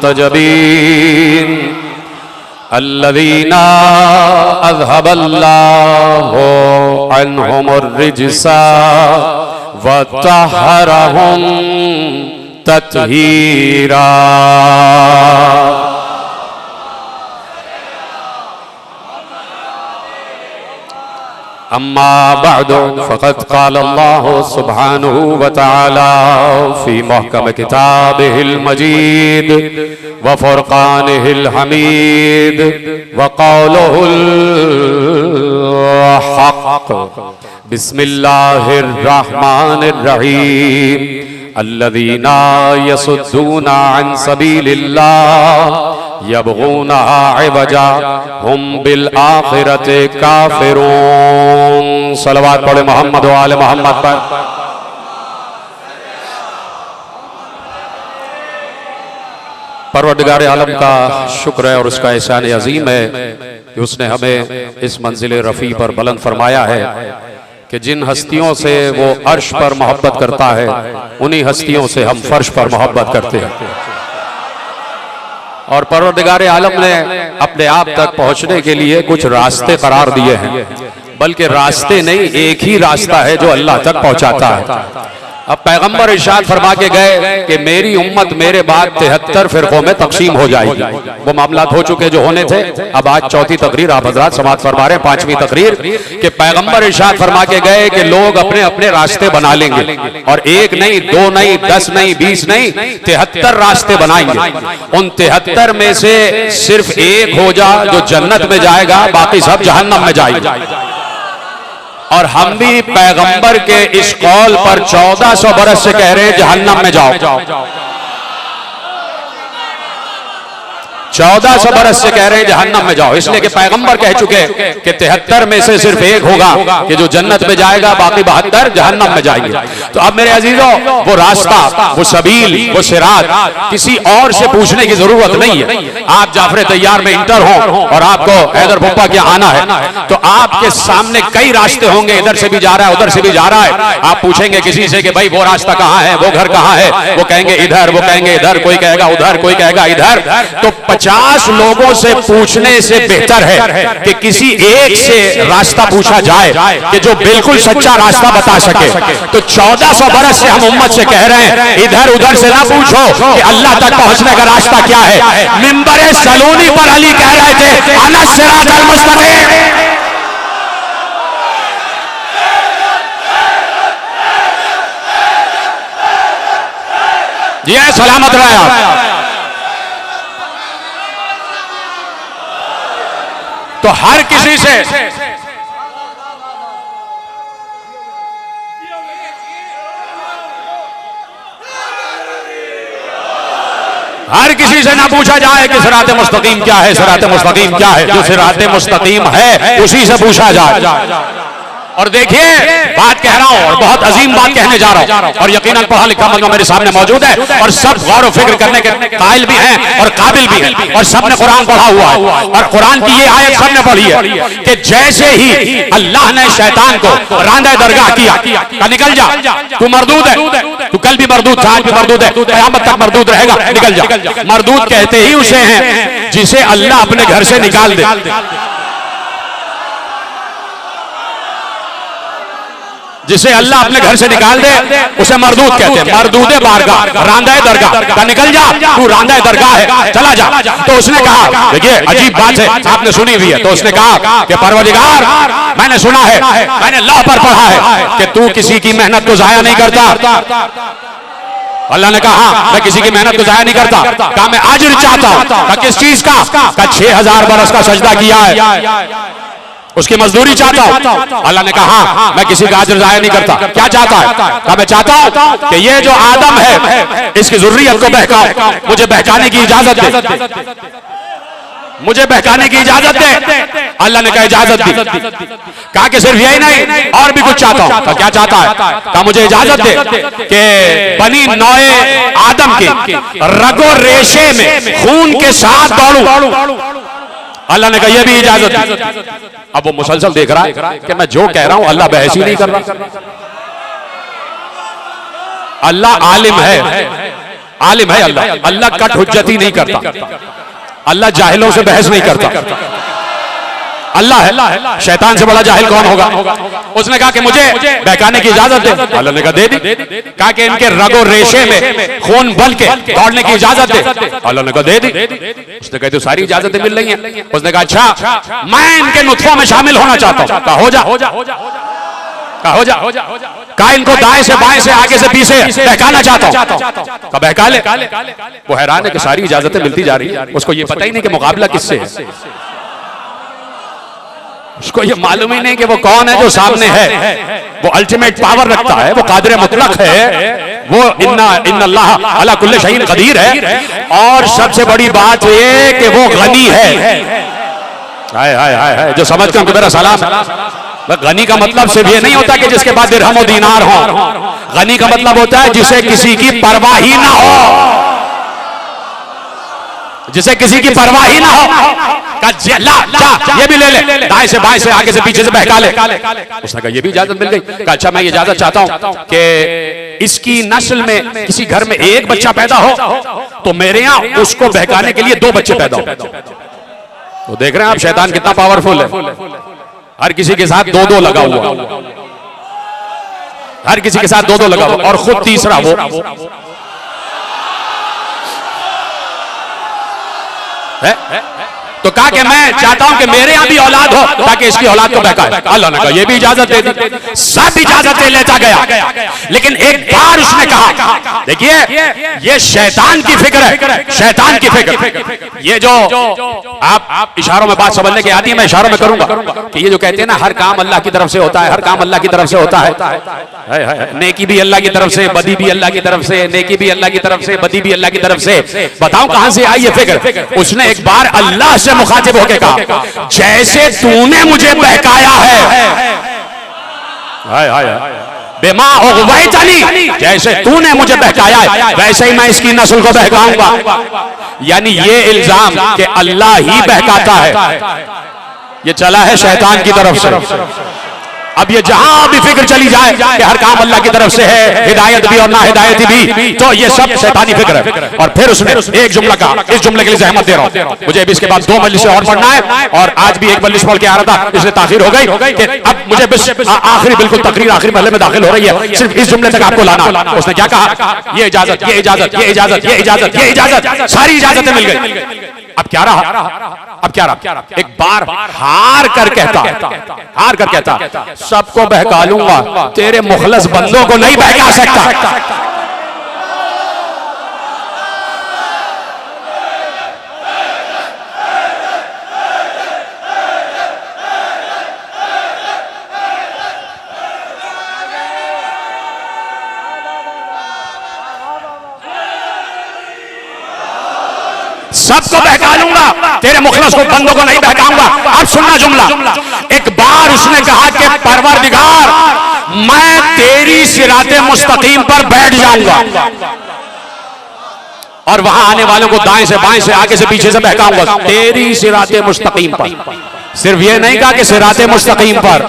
मुहतजबीन अल्लज़ीना अज़हबल्लाहु अन्हुमुर रिज्सा व तहरहुम तत्हीरा। अम्मा बअदु फ़क़द क़ाल अल्लाहु सुब्हानहु व तआला फ़ी मुहकम किताबिहिल मजीद व फ़ुरक़ानिहिल हमीद व क़ौलुहुल हक़। बिस्मिल्लाहिर रहमानिर रहीम। अल्लज़ीना यसुद्दूना अन सबीलिल्लाह यबगूनहा इवजा हुम बिल आखिरति काफिरून। सलवात पढ़े मोहम्मद व आले मोहम्मद पर। परवरदिगार आलम का शुक्र है और उसका एहसान अजीम है कि उसने हमें इस मंजिल रफ़ी पर बुलंद फरमाया है कि जिन हस्तियों से वो अर्श पर मोहब्बत करता है उन्हीं हस्तियों से हम फर्श पर मोहब्बत करते हैं। और परवरदिगार आलम ने अपने आप तक पहुंचने के लिए कुछ रास्ते करार दिए हैं, बल्कि रास्ते नहीं, एक ही रास्ता है जो अल्लाह तक पहुंचाता है। अब पैगंबर इरशाद फरमा के गए कि मेरी उम्मत मेरे बाद 73 फिरकों में तकसीम हो जाएगी। वो मामलात हो चुके जो होने थे। अब आज चौथी तकरीर आप हजरात समाअत फरमा रहे हैं, 5वीं तकरीर कि पैगंबर इरशाद फरमा के गए कि लोग अपने अपने रास्ते बना लेंगे और एक नहीं, दो नहीं, 10 नहीं, 20 नहीं, 73 रास्ते बनाएंगे। उन 73 में से सिर्फ एक हो जा जो जन्नत में जाएगा, बाकी सब जहन्नम में जाएगा। और हम भी पैगंबर के इस कौल पर 1400 बरस से कह रहे हैं जहन्नम में जाओ। 1400 बरस से कह रहे हैं जहन्नम में जाओ, इसलिए कि पैगंबर कह चुके कि 73 में से सिर्फ एक होगा कि जो जन्नत में जाएगा, बाकी 72 जहन्नम में जाएंगे। तो अब मेरे अजीजों, वो रास्ता, वो सबील, वो सिरात किसी और से पूछने की जरूरत नहीं है। आप जाफर तैयार में इंटर हो और आपको हैदर भुप्पा के आना है तो आपके सामने कई रास्ते होंगे, इधर से भी जा रहा है, उधर से भी जा रहा है। आप पूछेंगे किसी से कि भाई वो रास्ता कहाँ है, वो घर कहाँ है, वो कहेंगे इधर, वो कहेंगे इधर, कोई कहेगा उधर, कोई कहेगा इधर। तो 50 लोगों से पूछने से बेहतर है कि किसी एक से रास्ता पूछा जाए कि जो बिल्कुल सच्चा रास्ता बता सके। तो 1400 बरस से हम उम्मत से कह रहे हैं इधर उधर से ना पूछो कि अल्लाह तक पहुंचने का रास्ता क्या है। मिंबरे सलूनी पर अली कह रहे थे अना सिरातल मुस्तकीम। ये सलामत रहे आप। तो हर किसी से ना पूछा जाए कि सिराते मुस्तकीम क्या है, सिराते मुस्तकीम क्या है। जो सिराते मुस्तकीम है उसी से पूछा जाए। और देखिए बात कह रहा हूं और बहुत अजीम बात कहने जा रहा हूं और यकीनन पढ़ा लिखा मजमा मेरे सामने मौजूद है और सब गौर व फिक्र करने के कायल भी हैं और काबिल भी हैं और सबने कुरान पढ़ा हुआ है। और कुरान की ये आयत सबने पढ़ी है कि जैसे ही अल्लाह ने शैतान को रांदे दरगाह किया, निकल जा, तू मरदूद है, तू कल भी मरदूद था, आज भी मरदूद है, क़यामत तक मरदूद रहेगा, निकल जा। मरदूद कहते ही उसे हैं जिसे अल्लाह अपने घर से निकाल दे। जिसे अल्लाह अपने घर से निकाल दे उसे मरदूद कहते हैं। मरदूदे बारगाह, रांदा दरगाह का निकल जा, तू रांदा दरगाह है, चला जा। तो उसने कहा, देखिए अजीब बात है, आपने सुनी हुई है। तो उसने कहा कि परवरदिगार, मैंने सुना है, मैंने लौह पर पढ़ा है कि तू किसी की मेहनत को जाया नहीं करता। अल्लाह ने कहा मैं किसी की मेहनत को जाया नहीं करता। कहा मैं अजर चाहता हूं। कहा किस चीज का? 6000 बरस का सजदा किया है, उसकी मजदूरी चाहता हूं। अल्लाह ने कहा मैं किसी का अजर जाया नहीं करता। क्या चाहता है? कहा मैं चाहता हूं कि ये जो आदम है इसकी ज़ुर्रियत को बहकाओ, मुझे बहकाने की इजाजत दे, मुझे बहकाने की इजाजत दे। अल्लाह ने कहा इजाजत दी। कहा कि सिर्फ यही नहीं और भी कुछ चाहता हूं। कहा क्या चाहता है? कहा मुझे इजाजत दे कि बनी नौए आदम के रगो रेशे में खून के साथ दौड़ूं। अल्लाह ने कहा यह भी इजाजत दी। अब वो मुसलसल देख रहा है कि मैं जो कह रहा हूं अल्लाह बहस ही नहीं कर रहा। अल्लाह आलिम है, आलिम है अल्लाह, अल्लाह कट हुज्जत ही नहीं करता, अल्लाह जाहिलों से बहस नहीं करता। अल्लाह है, शैतान से बड़ा जाहिल कौन होगा? उसने कहा कि मुझे बहकाने की इजाजत दे। अल्लाह ने कहा दे दी। कहा कि इनके रगो रेशे में खून बल के दौड़ने की इजाजत दे। अल्लाह ने कहा दे दी। उसने कहा तो सारी इजाजतें मिल रही हैं। उसने कहा अच्छा मैं इनके नुत्फों में शामिल होना चाहता हूं। कहा हो जा, कहा हो जा। कहा इनको दाएं से बाएं से आगे से पीछे बहकाना चाहता हूं। कहा बहका ले। वो हैरान है कि सारी इजाजतें मिलती जा रही है, उसको ये पता ही नहीं कि मुकाबला किससे है। उसको ये मालूम ही नहीं कि वो कौन है जो सामने है। वो अल्टीमेट पावर रखता है, वो कादिर मुतलक है, वो इन्ना अल्लाह अला कुल्ले शहीन कदीर है। और सबसे बड़ी बात ये कि वो गनी है। हाय हाय हाय, जो समझ कर मेरा सलाम। गनी का मतलब सिर्फ ये नहीं होता कि जिसके पास दिरहम और दीनार हो। गनी का मतलब होता है जिसे किसी की परवाह ही ना हो, जिसे किसी की परवाह ही ना हो। ला, ये भी ले ले, दाएं से बाएं से आगे से पीछे से बहका ले। उसने कहा ये भी इजाजत मिल गई। कहा अच्छा मैं ये इजाजत चाहता हूं कि इसकी नस्ल में किसी घर में एक बच्चा पैदा हो तो मेरे यहां उसको बहकाने के लिए 2 बच्चे पैदा हो। तो देख रहे हैं आप शैतान कितना पावरफुल है। हर किसी के साथ 2-2 लगा हुआ, हर किसी के साथ 2-2 लगा हुआ, और खुद तीसरा वो है। तो कहा कि मैं चाहता हूं कि मेरे यहां भी औलाद हो ताकि इसकी औलाद को बहकाए। अल्लाह ने कहा ये भी इजाजत दे दी। सब इजाजतें लेता गया, लेकिन एक बार उसने कहा देखिए ये शैतान की फिक्र है, शैतान की फिक्र। ये जो आप इशारों में बात समझने की आती है, मैं इशारों में करूंगा कि ये जो कहते हैं ना हर काम अल्लाह की तरफ से होता है, हर काम अल्लाह की तरफ से होता है। नेकी भी अल्लाह की तरफ से, बदी भी अल्लाह की तरफ से, नेकी भी अल्लाह की तरफ से, बदी भी अल्लाह की तरफ से। बताओ कहां से आई ये फिक्र? उसने एक बार अल्लाह से मुखातिब होकर कहा जैसे तूने मुझे बहकाया है, हाय हाय बेमा उग़वैतनी, जैसे तूने मुझे बहकाया है वैसे ही मैं इसकी नस्ल को बहकाऊंगा। यानी ये इल्जाम कि अल्लाह ही बहकाता है ये चला है शैतान की तरफ से। अब ये जहां भी फिक्र चली जाए कि हर काम अल्लाह की तरफ से है, हिदायत भी और ना हिदायत भी, तो ये सब शैतानी फिक्र है। और फिर उसने एक जुमला कहा, इस जुमले के लिए जहमत दे रहा हूं, मुझे अभी इसके बाद 2 मजलिसें और पढ़ना है, और आज भी एक मजलिस पढ़ के आ रहा था इसलिए ताखिर हो गई कि अब मुझे आखिरी बिल्कुल तकरीर आखिरी महले में दाखिल हो रही है, सिर्फ इस जुमले तक आपको लाना। उसने क्या कहा? ये इजाजत, ये इजाजत, ये इजाजत, ये इजाजत, ये इजाजत, सारी इजाजतें मिल गई। अब क्या रहा? अब क्या रहा? एक बार हार कर कहता सबको बहका लूंगा, तेरे मुखलस बंदों को नहीं बहका सकता। सबको बहका लूंगा, तेरे मुखलस को बंदों को नहीं बहकाऊंगा। अब सुनना जुमला। एक बार उसने कहा कि परवरदिगार मैं तेरी सिराते मुस्तकीम पर बैठ जाऊंगा और वहां आने वालों को दाएं से बाएं से आगे से पीछे से बहकाऊंगा, तेरी सिराते मुस्तकीम पर। सिर्फ ये नहीं कहा कि सिराते मुस्तकीम पर,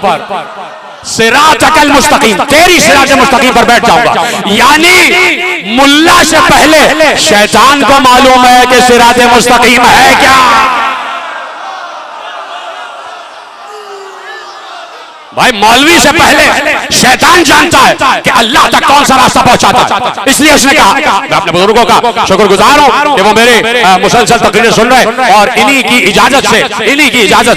सिरातकल मुस्तकीम, तेरी सिरात मुस्तकीम पर बैठ जाऊंगा। यानी मुल्ला से पहले शैतान को मालूम है कि सिरात मुस्तकीम है क्या। भाई मौलवी से पहले शैतान जानता है कि अल्लाह तक कौन सा रास्ता पहुंचाता है। इसलिए उसने कहा, मैं अपने बुजुर्गों का शुक्रगुजार हूं कि वो मेरे मुसलसल तकरीरें सुन रहे हैं और इन्हीं की इजाजत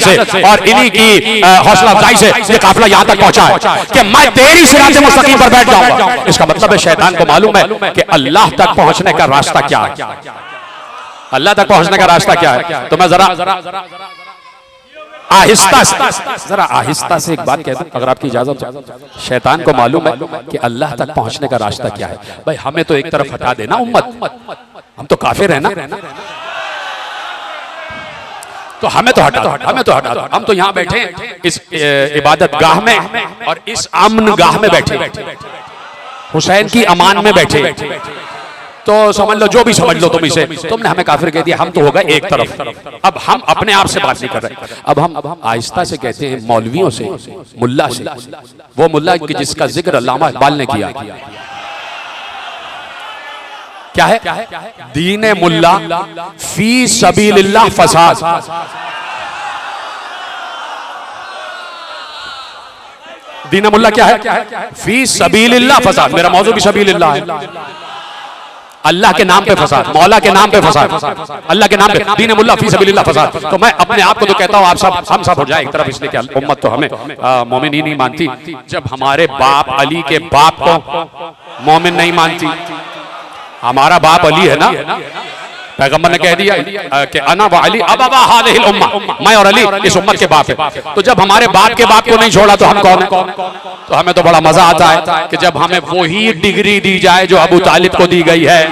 से और इन्हीं की हौसला अफजाई से ये काफिला यहां तक पहुंचा है कि मैं तेरी सिरात मुस्तकीम पर बैठ जाऊंगा। इसका मतलब है शैतान को मालूम है कि अल्लाह तक पहुंचने का रास्ता क्या है, अल्लाह तक पहुंचने का रास्ता क्या है। तो मैं जरा जरा आहिस्ता से एक बात कहता हूं, अगर आपकी इजाजत। शैतान को मालूम है कि अल्लाह तक पहुंचने का रास्ता क्या है। भाई हमें तो एक तरफ हटा देना उम्मत, हम तो काफिर है ना, तो हमें तो हटा दो। हम तो यहाँ बैठे इस इबादत गाह में और इस अमन गाह में बैठे, हुसैन की अमान में बैठे, तो समझ लो जो भी समझ लो तुम इसे, तुमने हमें काफिर कह दिया, हम तो होगा एक तरफ। अब हम अपने आप से बात नहीं कर रहे, अब हम आहिस्ता से कहते हैं मौलवियों से, मुल्ला से, वो मुल्ला जिसका जिक्र अल्लामा इकबाल ने किया। क्या है? दीने मुल्ला फी सबीलिल्लाह फसाद। दीने मुल्ला क्या है? फी सबीलिल्लाह फसाद। मेरा मौजू भी सबीलिल्लाह है। अल्लाह के नाम पे फसाद, मौला के नाम पे फसाद, अल्लाह के नाम पे दीन मुल्ला फी सबीलिल्लाह फसाद। तो मैं अपने आप को तो कहता हूँ आप सब हम सब हो जाए एक तरफ, इसलिए कि उम्मत तो हमें मोमिन ही नहीं मानती। जब हमारे बाप अली के बाप को मोमिन नहीं मानती, हमारा बाप अली है ना, पैगंबर ने कह दिया कि अना व अली अबवा हादिहिल उम्मा, मैं और अली इस उम्मत के बाप है। तो जब हमारे बाप के बाप को नहीं छोड़ा तो हम कौन है? तो हमें तो बड़ा मजा आता है कि जब हमें वही डिग्री दी जाए जो अबू तालिब को दी गई है।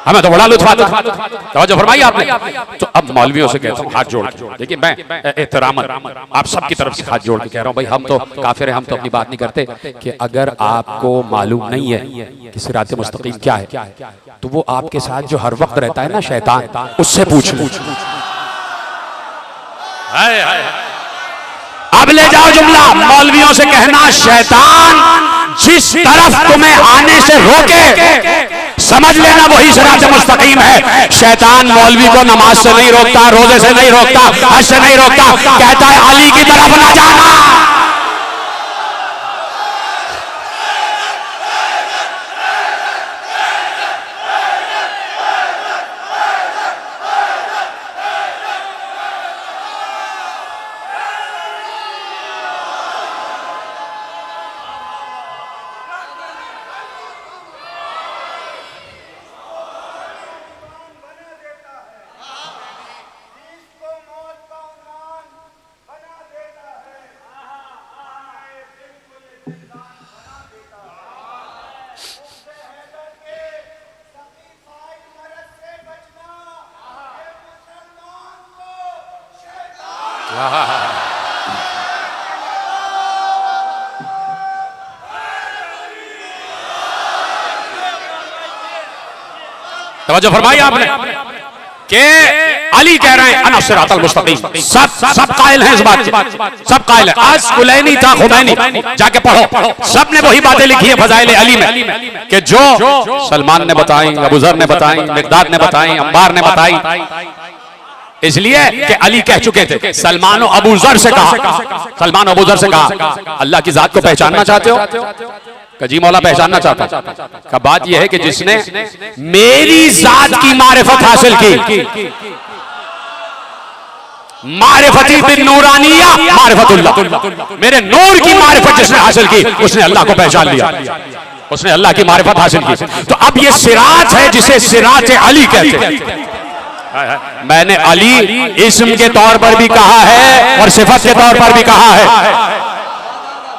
हमें तो बड़ा लुत्फ आता है। तवज्जो फरमाई आपने। तो अब मौलवियों से कहता हूँ हाथ जोड़ के, देखिए मैं एहतरामन आप सबकी तरफ से हाथ जोड़ के कह रहा हूँ, भाई हम तो काफिर हैं, हम तो अपनी बात नहीं करते, कि अगर आपको मालूम नहीं है कि सिरात मुस्तकीम क्या है तो वो आपके साथ जो हर वक्त रहता है ना शैतान, उससे पूछ लो। अब ले जाओ जुमला, मौलवियों से कहना शैतान जिस तरफ तुम्हें आने से रोके समझ लेना वही सिरात मुस्तकीम है। शैतान मौलवी को नमाज से नहीं रोकता, रोजे से नहीं रोकता, हज से नहीं रोकता, कहता है अली की तरफ ना जाना। तवज्जो फरमाई आपने कि अली कह रहे हैं अना सिरातल मुस्तकीम। सब कायल हैं इस बात के, सब कायल हैं। आज कुलैनी था खुमैनी, जाके पढ़ो, सब ने वही बातें लिखी है फजाइल अली में कि जो सलमान ने बताई, अबू ज़र ने बताई, मिक़दाद ने बताई, अम्बार ने बताई, इसलिए कि अली कह चुके थे। सलमान अबू ज़र से कहा, सलमान अबू ज़र से कहा अल्लाह की जात को पहचानना चाहते हो? जी मौला पहचानना चाहता का बात यह है कि जिसने मेरी जात की मारिफत हासिल की, मारिफती बिन नूरानिया मारिफतुल्लाह, मेरे नूर की मारिफत जिसने हासिल की उसने अल्लाह को पहचान लिया, उसने अल्लाह की मारिफत हासिल की। तो अब ये सिरात है जिसे सिरात अली कहते हैं। मैंने अली इस्म के तौर पर भी कहा है और सिफत के तौर पर भी कहा है।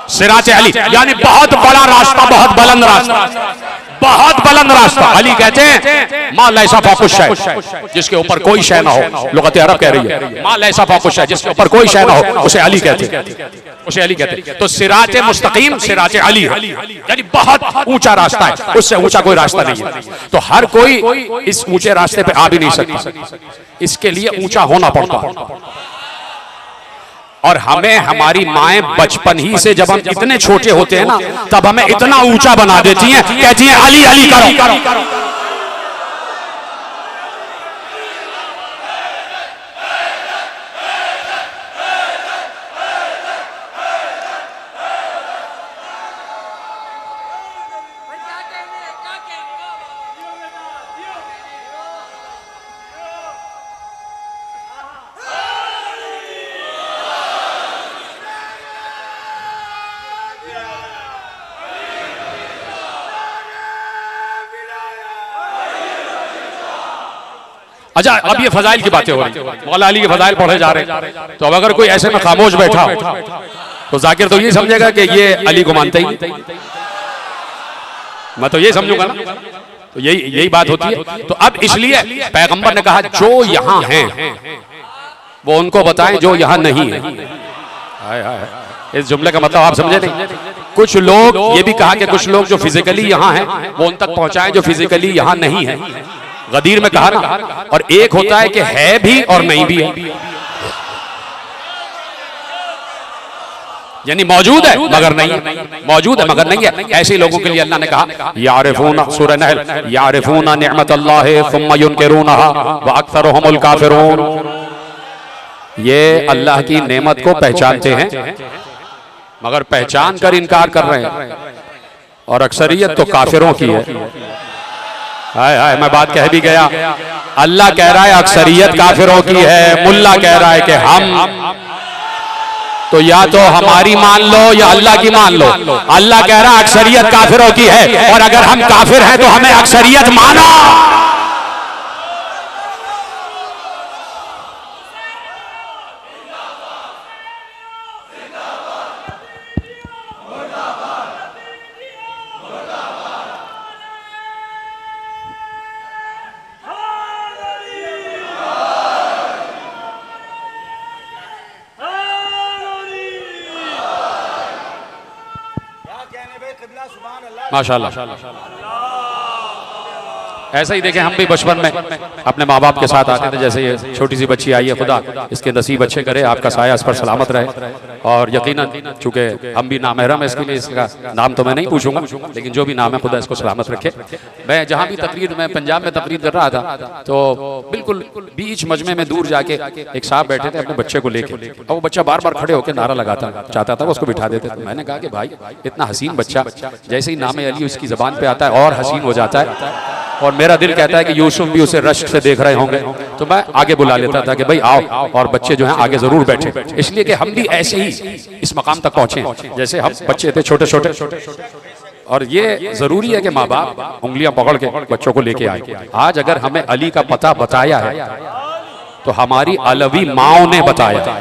सिरात अली यानी बहुत बड़ा रास्ता, बहुत बुलंद रास्ता, बहुत बुलंद रास्ता। अली कहते हैं मा लैसा फाकुश है, जिसके ऊपर कोई शय ना हो। लुगत अरब कह रही है मा लैसा फाकुश है, जिसके ऊपर कोई शय ना हो, उसे अली कहते हैं, उसे अली कहते हैं। तो सिरात मुस्तकीम सिरात अली है, यानी बहुत ऊंचा रास्ता है, उससे ऊंचा कोई रास्ता नहीं है। तो हर कोई इस ऊंचे रास्ते पे आ भी नहीं सकता, इसके लिए ऊंचा होना पड़ता है। और हमें हमारी माएं बचपन ही से जब हम इतने छोटे होते हैं ना, तब हमें इतना ऊंचा बना देती हैं, कहती हैं अली अली करो। अच्छा, अब ये फजाइल की बातें हो रही हैं, मौला अली के फजाइल पढ़े जा रहे हैं। तो अब अगर कोई ऐसे में खामोश बैठा हो तो जाकिर तो ये समझेगा कि ये अली को मानते ही, मैं तो ये समझूंगा ना। तो यही बात होती है। तो अब इसलिए पैगंबर ने कहा जो यहाँ हैं वो उनको बताएं जो यहाँ नहीं है। इस जुमले का मतलब आप समझे नहीं? कुछ लोग ये भी कहा कि कुछ लोग जो फिजिकली यहाँ हैं वो उन तक पहुंचाएं जो फिजिकली यहाँ नहीं है। गदीर में कहा ना। और एक होता है कि है भी और नहीं भी है। यानी मौजूद है मगर नहीं है, मौजूद है मगर नहीं है। ऐसे लोगों के लिए अल्लाह ने कहा यारिफूना, सूरह नहल, यारिफूना निअमतल्लाहि सुम्मा युनकिरूनहा व अक्सरुहुमुल काफिरून। ये अल्लाह की नेमत को पहचानते हैं मगर पहचान कर इनकार कर रहे हैं, और अक्सरियत तो काफिरों की है। हाय हाय, मैं बात कह भी गया। अल्लाह कह रहा है अक्सरियत काफिरों की है, मुल्ला कह रहा है कि हम, तो या तो हमारी मान लो या अल्लाह की मान लो। अल्लाह कह रहा है अक्सरियत काफिरों की है, और अगर हम काफिर हैं तो हमें अक्सरियत मानो। माशाअल्लाह। ऐसा ही देखें, हम भी बचपन में अपने माँ बाप के साथ आते थे। जैसे ये छोटी सी बच्ची आई है, खुदा इसके नसीब अच्छे करे, आपका साया इस पर सलामत रहे। और यकीनन चूंकि हम भी नामहरम है, इसके लिए इसका नाम तो मैं नहीं पूछूंगा, लेकिन जो भी नाम है खुदा इसको सलामत रखे। मैं जहाँ भी तकरीर, मैं पंजाब में तकरीर कर रहा था, तो बिल्कुल बीच मजमे में दूर जाके एक साहब बैठे थे अपने बच्चे को लेके, और वो बच्चा बार बार खड़े होकर नारा लगाता चाहता था, उसको बिठा देते थे। मैंने कहा कि भाई इतना हसीन बच्चा, जैसे ही नाम अली उसकी जबान पे आता है और हसीन हो जाता है, और मेरा दिल कहता है कि यूसुफ भी उसे रश्क से देख रहे होंगे, तो मैं आगे बुला लेता था कि भाई आओ, और बच्चे जो हैं आगे जरूर बैठे, इसलिए कि हम भी ऐसे ही इस मकाम तक पहुंचे जैसे हम बच्चे थे छोटे छोटे। और ये जरूरी है कि माँ बाप उंगलियां पकड़ के बच्चों को लेके आए। आज अगर हमें अली का पता बताया है तो हमारी अलवी माओ ने बताया।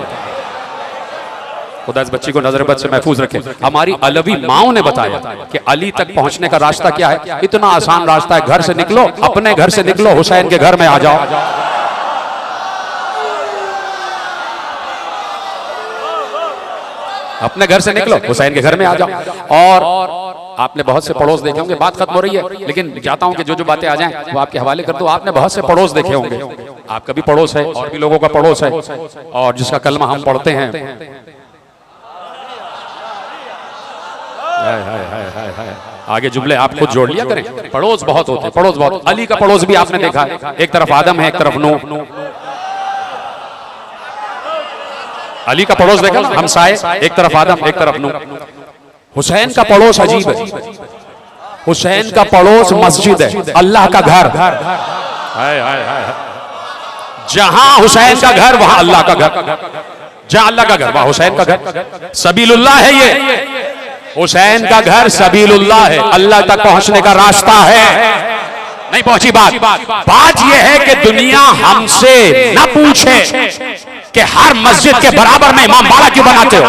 खुदा इस बच्ची को नजर बद से महफूज रखे। हमारी अलवी माओ ने बताया कि अली तक पहुंचने का रास्ता क्या है। इतना आसान रास्ता है, घर से निकलो, अपने घर से निकलो, हुसैन के घर में आ जाओ। अपने घर से निकलो, हुसैन के घर में आ जाओ। और आपने बहुत से पड़ोस देखे होंगे, बात खत्म हो रही है लेकिन चाहता हूं कि जो जो बातें आ जाएं वो आपके हवाले कर दो। आपने बहुत से पड़ोस देखे होंगे, आपका भी पड़ोस है और भी लोगों का पड़ोस है, और जिसका कलमा हम पढ़ते हैं। हाय हाय हाय हाय हाय, आगे जुमले आप खुद जोड़ लिया करें। पड़ोस बहुत होते हैं, पड़ोस बहुत। अली का पड़ोस भी आपने देखा है, एक तरफ आदम है एक तरफ नूह। अली का पड़ोस देखा, हमसाए, एक तरफ आदम एक तरफ नूह। हुसैन का पड़ोस अजीब है। हुसैन का पड़ोस मस्जिद है, अल्लाह का घर। हाय हाय हाय, जहां हुसैन का घर वहां अल्लाह का घर, जहां अल्लाह का घर वहां हुसैन का घर। सबीलुल्लाह है ये, हुसैन का घर सबीलुल्लाह है, अल्लाह तक पहुंचने का रास्ता है। नहीं पहुंची बात यह है कि दुनिया हमसे न पूछे कि हर मस्जिद के बराबर में इमाम बाड़ा क्यों बनाते हो।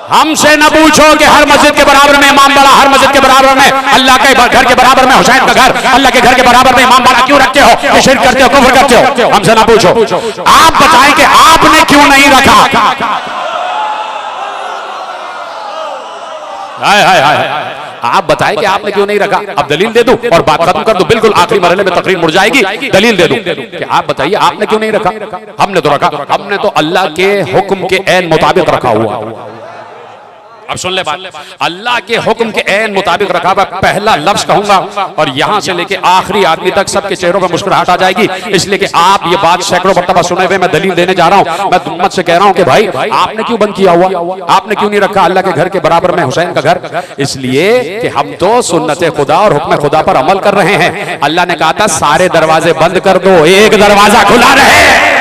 हमसे न पूछो कि हर मस्जिद के बराबर में इमाम बाड़ा, हर मस्जिद के बराबर में अल्लाह के घर के बराबर में हुसैन का घर, अल्लाह के घर के बराबर में इमाम बाड़ा क्यों रखते हो, शिर्क करते हो, कुफ्र करते हो। हमसे न पूछो। आप बताएं कि आपने क्यों नहीं रखा। हाय हाय हाय, आप बताएं कि आपने क्यों नहीं रखा। अब दलील दे दूं और बात खत्म कर दूं, बिल्कुल आखिरी मरहले में तकरीर मुड़ जाएगी। दलील दे दूं कि आप बताइए आपने क्यों नहीं रखा। हमने तो रखा, हमने तो अल्लाह के हुक्म के ऐन मुताबिक रखा हुआ। अब सुन ले बात, अल्लाह के हुक्म के ऐन मुताबिक रखा हुआ। पहला लफ्ज कहूंगा और यहां से लेके आखिरी आदमी तक सबके चेहरों पर मुस्कुराहट आ जाएगी, इसलिए कि आप ये बात सैकड़ों मरतबा सुने हुए मैं दलील देने जा रहा हूं। मैं उम्मत से कह रहा हूं कि भाई आपने क्यों बंद किया हुआ, आपने क्यों नहीं रखा अल्लाह के घर के बराबर में हुसैन का घर। इसलिए कि हम तो सुन्नत खुदा और हुक्म खुदा पर अमल कर रहे हैं। अल्लाह ने कहा था सारे दरवाजे बंद कर दो, एक दरवाजा खुला रहे।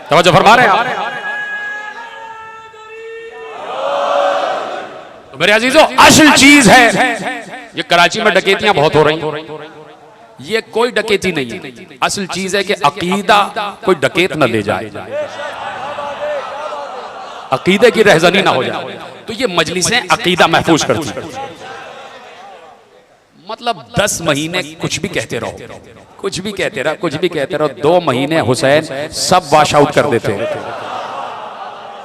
तवज्जो फरमा रहे हैं तो मेरे अजीजों, असल चीज है ये कराची में डकैतियां बहुत हो रही, ये कोई डकैती नहीं है। असल चीज है कि अकीदा कोई डकैत न ले जाए, अकीदे की रहजनी ना हो जाए। तो ये मजलिसें अकीदा महफूज करती है। मतलब 10 महीने कुछ भी कहते रहो, कुछ भी कहते रहो, कुछ भी कहते रहो, 2 महीने हुसैन सब वॉश आउट कर देते हैं।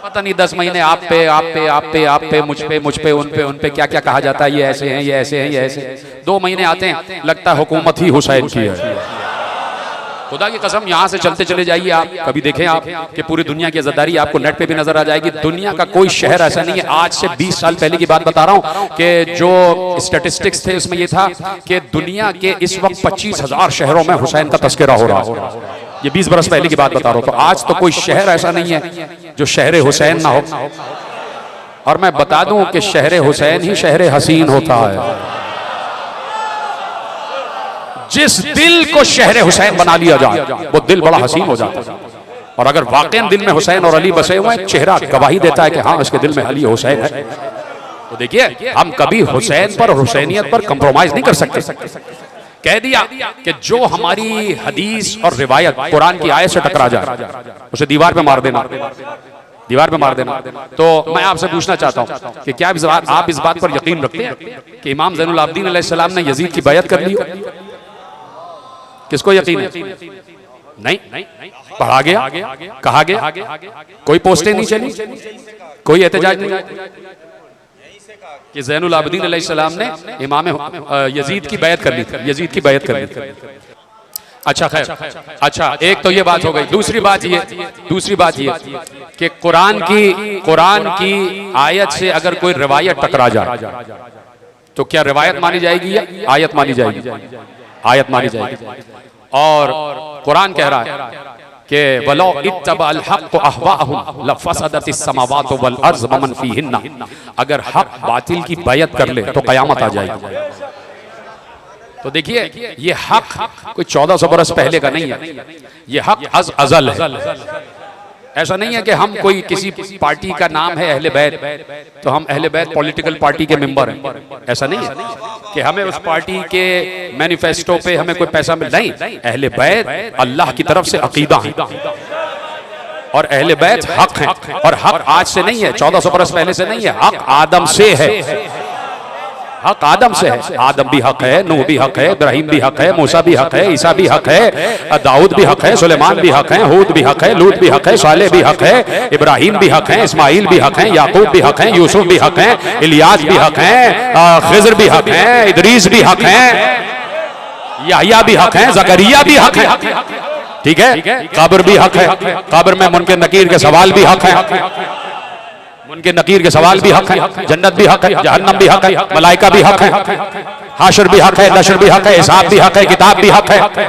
पता नहीं 10 महीने आप पे आप पे आप पे आप पे मुझ पे उन पे क्या क्या कहा जाता है, ये ऐसे हैं, ये ऐसे हैं, ये ऐसे हैं। 2 महीने आते हैं, लगता है हुकूमत ही हुसैन की है। खुदा की कसम, यहाँ से चलते चले जाइए आप, कभी देखें आप कि पूरी दुनिया की आज़ादारी आपको नेट पे भी नजर आ जाएगी। दुनिया का कोई शहर ऐसा नहीं है, आज से 20 साल पहले की बात बता रहा हूँ कि जो स्टैटिस्टिक्स थे उसमें ये था कि दुनिया के इस वक्त 25,000 शहरों में हुसैन का तस्करा हो रहा है। ये 20 बरस पहले की बात बता रहा हूँ। तो आज तो कोई शहर ऐसा नहीं है जो शहर हुसैन ना हो। और मैं बता दूं कि शहर हुसैन ही शहर हसीन होता है। जिस दिल को शहर हुसैन बना लिया जाए वो दिल बड़ा हसीन हो जाता है। और अगर वाकई दिल में हुसैन और अली बसे हुए हैं, चेहरा गवाही देता है कि हाँ इसके दिल में अली हुसैन है। तो देखिए, हम कभी हुसैन पर और हुसैनियत पर कंप्रोमाइज नहीं कर सकते। कह दिया कि जो हमारी हदीस और रिवायत कुरान की आयत से टकरा जाए उसे दीवार पे मार देना, दीवार पे मार देना। तो मैं आपसे पूछना चाहता हूं कि क्या आप इस बात पर यकीन रखते हैं कि इमाम ज़ैनुल आबिदीन अलैहिस्सलाम ने यजीद की बैयत कर ली? किसको यकीन है? नहीं, पढ़ा गया, कहा गया, कोई पोस्टें नहीं चली, कोई एहतजाज नहीं कि ज़ैनुल आबिदीन अलैहिस्सलाम ने इमाम यजीद की बैयत कर ली थी, यजीद की बैयत कर ली थी। अच्छा खैर, अच्छा एक तो ये बात हो गई। दूसरी बात ये कि कुरान की आयत से अगर कोई रिवायत टकरा जाए तो क्या रिवायत मानी जाएगी या आयत मानी जाएगी? आयत मानी जाएगी। और कुरान कह रहा है कि वलो इत्तबअल हक़ अहवाअहुम लफसदतिस समावातु वल अर्ज़ वमन फ़ीहिन्ना, अगर हक बातिल की बैयत कर ले तो कयामत आ जाएगी। तो देखिए, ये हक कोई 1400 बरस पहले का नहीं है, ये हक अज़ल है। ऐसा नहीं है कि हम कोई किसी पार्टी का नाम है अहले बैत तो हम अहले बैत पॉलिटिकल पार्टी के मेंबर हैं। ऐसा नहीं है कि हमें उस पार्टी के मैनिफेस्टो पे हमें कोई पैसा मिल, नहीं। अहले बैत अल्लाह की तरफ से अकीदा है और अहले बैत हक है। और हक आज से नहीं है, 1400 बरस पहले से नहीं है, हक आदम से है। हक आदम से है। आदम भी हक है, नूह भी हक है, इब्राहिम भी हक है, मूसा भी हक है, ईसा भी हक है, दाऊद भी हक है, सुलेमान भी हक है, हूद भी हक है, लूत भी हक है, सालेह भी हक है, इब्राहिम भी हक है, इस्माइल भी हक है, याकूब भी हक है, यूसुफ भी हक है, इलियास भी हक है, खिज़र भी हक है, इदरीस भी हक है, याहया भी हक है, ज़करिया भी हक है। ठीक है, कब्र भी हक है, कब्र में मुनकर नकीर के सवाल भी हक है, उनके नकीर के सवाल भी हक है, जन्नत भी हक है, जहन्नम भी हक है, मलाइका भी हक है, हाशर भी हक है, नशर भी हक है, हिसाब भी हक है, किताब भी हक है।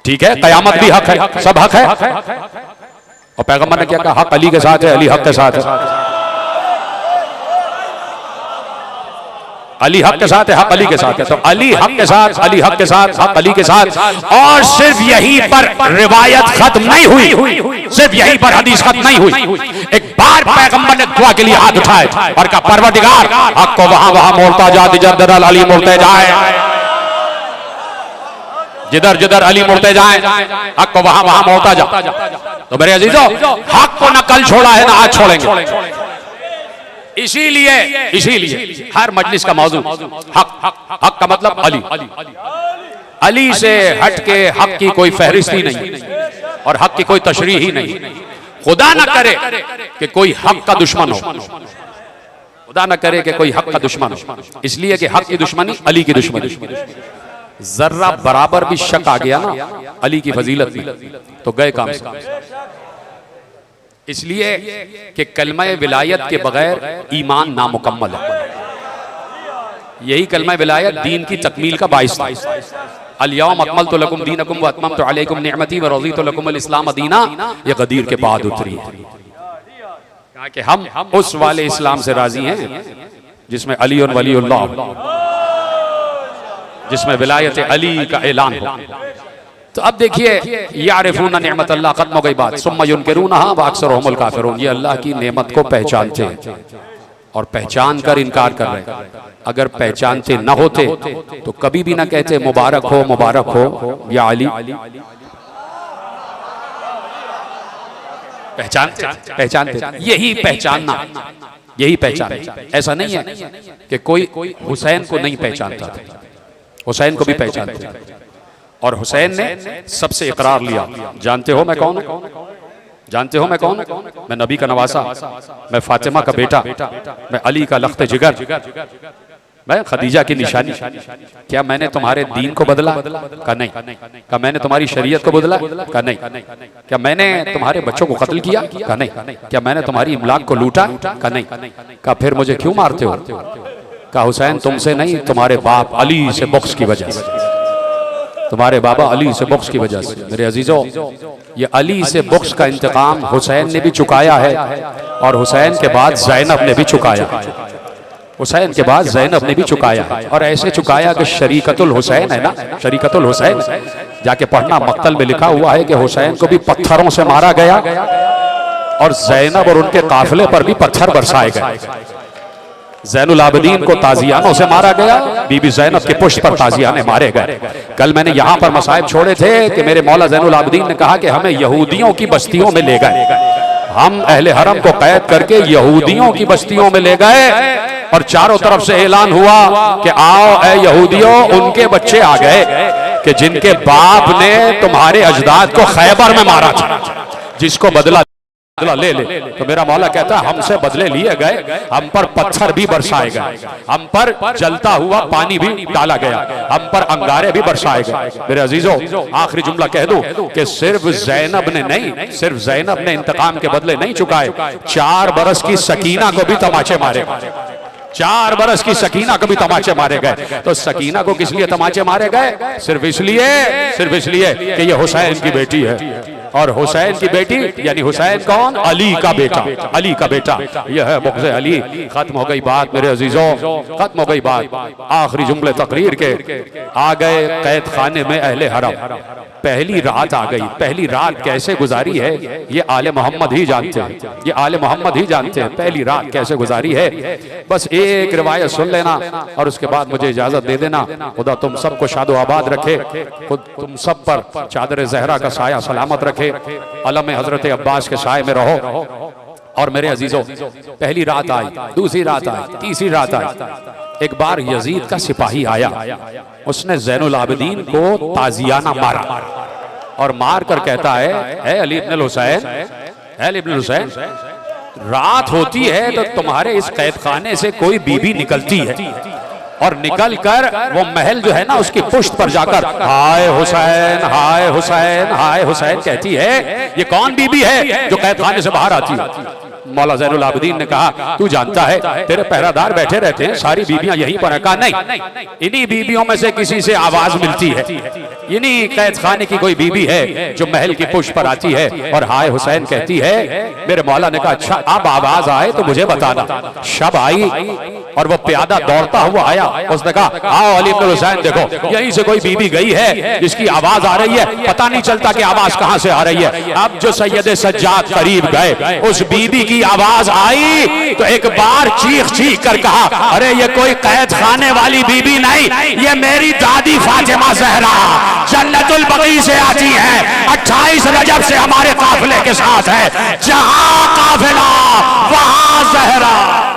ठीक है, कयामत भी हक है, सब हक है। और पैगंबर ने क्या कहा? हक अली के साथ है, अली हक के साथ है। अली हक के साथ है, हक अली के साथ है। तो अली हक के साथ, अली हक के साथ, हक अली के साथ। और सिर्फ यहीं पर रिवायत खत्म नहीं हुई, सिर्फ यहीं पर हदीस खत्म नहीं हुई। एक बार पैगंबर ने दुआ के लिए हाथ उठाए और कहा, परवरदिगार हक को वहां वहां मोड़ता जा, जिधर अली मुड़ते जाए, जिधर जिधर अली मुड़ते जाए हक को वहां वहां मोड़ता जा। तो मेरे अजीजों, हक को न कल छोड़ा है ना आज छोड़ेंगे। इसीलिए हर मजलिस का मौजू हक का मतलब अली। अली से हट के हक की कोई फहरिस्त ही नहीं और हक की कोई तशरीह ही नहीं। खुदा न करे कि कोई हक का दुश्मन हो, खुदा न करे कि कोई हक का दुश्मन हो। इसलिए कि हक की दुश्मनी अली की दुश्मनी। जर्रा बराबर भी शक आ गया ना अली की फजीलत में तो गए काम से। इसलिए कि कलमा विलायत के बगैर ईमान नामुकम्मल है। यही कलमा विलायत दीन की तकमील का बाइस था। अल-यौम अकमलतु लकुम दीनकुम व अतममतु अलैकुम निअमती व रज़ीतु लकुमुल इस्लाम दीना, ये गदीर के बाद उतरी है। कहा कि हम उस वाले इस्लाम से राजी हैं जिसमें अली और वलीउल्लाह, जिसमें विलायत अली का ऐलान हो। तो अब देखिए, यारिफून निअमत अल्लाह, खत्म हो गई बात। सुम्मा युनकिरूनहा व अक्सरुहुमुल काफिरून, ये अल्लाह की नेमत को पहचानते हैं और पहचान कर इनकार कर रहे हैं। अगर पहचानते न होते तो कभी भी ना कहते मुबारक हो या अली। पहचानते, यही पहचानना, यही पहचान। ऐसा नहीं है कि कोई हुसैन को नहीं पहचानता था, हुसैन को भी पहचानते। और हुसैन ने सबसे इकरार लिया, जानते हो मैं कौन हूं? जानते हो मैं कौन हूं? मैं नबी का नवासा, मैं फातिमा का बेटा, मैं अली का लख्त जिगर, मैं खदीजा की निशानी। क्या मैंने तुम्हारे दीन को बदला? का नहीं। क्या मैंने तुम्हारी शरीयत को बदला? का नहीं। क्या मैंने तुम्हारे बच्चों को कत्ल किया? का नहीं। क्या मैंने तुम्हारी इमलाक को लूटा? का नहीं। का फिर मुझे क्यों मारते हो? का हुसैन तुमसे नहीं, तुम्हारे बाप अली से बुग़्ज़ की वजह से, तुम्हारे बाबा अली से बुग़्ज़ की वजह से। मेरे अजीजों, ये अली से बुग़्ज़ का इंतकाम हुसैन ने भी चुकाया है और हुसैन के बाद ज़ैनब ने भी चुकाया है। हुसैन के बाद ज़ैनब ने भी चुकाया है और ऐसे चुकाया कि शरीकतुल हुसैन है ना, शरीकतुल हुसैन, जाके पढ़ना, मक्तल में लिखा हुआ है कि हुसैन को भी पत्थरों से मारा गया और ज़ैनब और उनके काफिले पर भी पत्थर बरसाए गए। ज़ैनुल आबिदीन को ताजियानों से मारा गया, बीबी ज़ैनब के पुष्प पर ताजियाने मारे गए। कल मैंने यहाँ पर मसाइब छोड़े थे कि मेरे मौला ज़ैनुल आबिदीन ने कहा कि हमें यहूदियों की बस्तियों में ले गए, हम अहले हरम को कैद करके यहूदियों की बस्तियों में ले गए और चारों तरफ से ऐलान हुआ कि आओ ए यहूदियों, उनके बच्चे आ गए कि जिनके बाप ने तुम्हारे अजदाद को खैबर में मारा था, जिसको बदला ले ले। तो मेरा मौला कहता है हमसे बदले लिए गए, हम पर पत्थर भी बरसाए गए, हम पर जलता हुआ पानी भी डाला गया, हम पर अंगारे भी बरसाए गए। मेरे अजीजों, आखिरी जुमला कह दूं कि सिर्फ ज़ैनब ने नहीं, सिर्फ ज़ैनब ने इंतकाम के बदले नहीं चुकाए, 4 बरस की सकीना को भी तमाचे मारे, 4 बरस की सकीना को भी तमाचे मारे गए। तो सकीना को किस लिए तमाचे मारे गए? सिर्फ इसलिए कि ये हुसैन की बेटी है और हुसैन की बेटी यानी हुसैन कौन? अली का बेटा, अली का बेटा। यह है बुग़्ज़ अली। खत्म हो गई बात मेरे अजीजों, खत्म हो गई बात। आखिरी जुमले तकरीर के, आ गए कैद खाने में अहले हरम। पहली रात आ गई। पहली रात कैसे गुजारी है ये आले मोहम्मद ही जानते हैं, ये आले मोहम्मद ही जानते हैं पहली रात कैसे गुजारी है। बस एक रिवायत सुन लेना और उसके बाद मुझे इजाजत दे देना। खुदा तुम सबको शादो आबाद रखे, खुद तुम सब पर चादर ज़हरा का साया सलामत रखे, अलम हजरत अब्बास के साए में रहो। और मेरे अजीजों, पहली रात आई, दूसरी रात आई, तीसरी रात आई। एक बार यजीद का सिपाही आया, उसने ज़ैनुल आबिदीन को ताजियाना मारा और मार कर कहता है, ए अली इब्न हुसैन, ए अली इब्न हुसैन, रात होती है तो तुम्हारे इस कैद खाने से कोई बीबी निकलती है और निकल कर वो महल जो है ना उसकी पुष्ट पर जाकर हाय हुसैन, हाय हुसैन, हाय हुसैन कहती है। ये कौन बीबी है जो कैद खाने से बाहर आती है? मौला ज़ैनुल आबिदीन ने कहा तू जानता है तेरे पहरादार बैठे रहते हैं, सारी बीबियां यहीं पर है। कहा नहीं, इन्हीं बीबियों में से किसी से आवाज मिलती है, इन्हीं कैद खाने की कोई बीबी है जो महल की पुष्ट पर आती है और हाय हुसैन कहती है। मेरे मौला ने कहा अच्छा अब आवाज आए तो मुझे बताना। शब आई और वो प्यादा दौड़ता हुआ आया, उसने कहा आओ अली इब्न हुसैन, देखो यहीं से कोई बीबी गई है जिसकी आवाज आ रही है, पता नहीं चलता कि आवाज कहां से आ रही है। अब जो सैयद सज्जाद करीब गए, उस बीबी की आवाज आई तो एक बार चीख कर कहा अरे ये कोई कैद खाने वाली बीबी नहीं, ये मेरी दादी फातिमा ज़हरा जन्नतुल बकी से आती है, 28 रजब से हमारे काफिले के साथ है, जहां काफिला वहां ज़हरा।